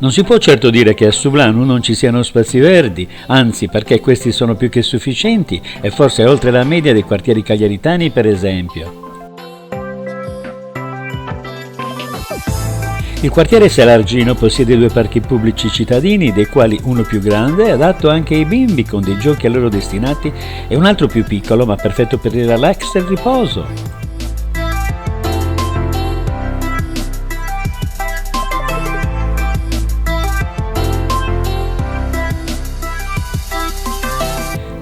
Non si può certo dire che a Sublanu non ci siano spazi verdi, anzi, perché questi sono più che sufficienti e forse oltre la media dei quartieri cagliaritani, per esempio. Il quartiere Salargino possiede 2 parchi pubblici cittadini, dei quali uno più grande, adatto anche ai bimbi con dei giochi a loro destinati, e un altro più piccolo ma perfetto per il relax e il riposo.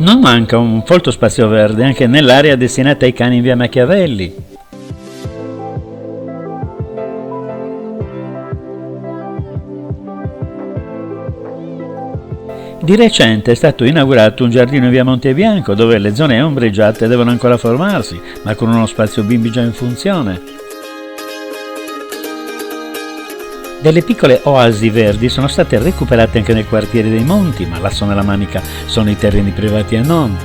Non manca un folto spazio verde anche nell'area destinata ai cani in via Machiavelli. Di recente è stato inaugurato un giardino in via Montebianco dove le zone ombreggiate devono ancora formarsi, ma con uno spazio bimbi già in funzione. Delle piccole oasi verdi sono state recuperate anche nel quartiere dei Monti, ma l'asso nella manica sono i terreni privati e non.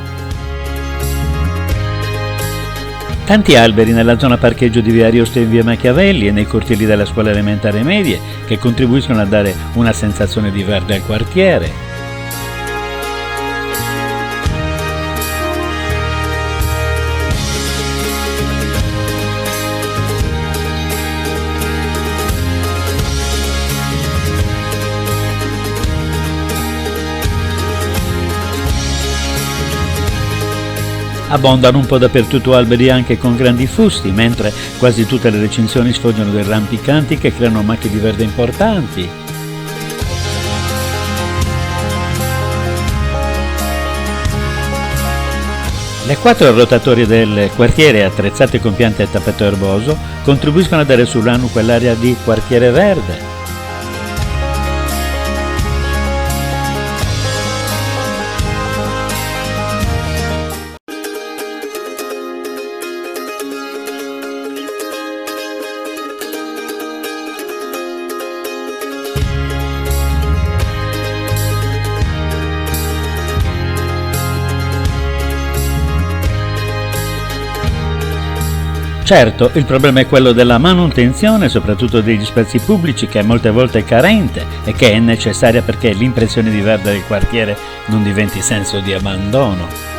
Tanti alberi nella zona parcheggio di via Ariosto e in via Machiavelli e nei cortili della scuola elementare medie che contribuiscono a dare una sensazione di verde al quartiere. Abbondano un po' dappertutto alberi anche con grandi fusti, mentre quasi tutte le recinzioni sfoggiano dei rampicanti che creano macchie di verde importanti. Le 4 rotatorie del quartiere, attrezzate con piante e tappeto erboso, contribuiscono a dare sull'anno quell'area di quartiere verde. Certo, il problema è quello della manutenzione, soprattutto degli spazi pubblici, che molte volte è carente e che è necessaria perché l'impressione di verde del quartiere non diventi senso di abbandono.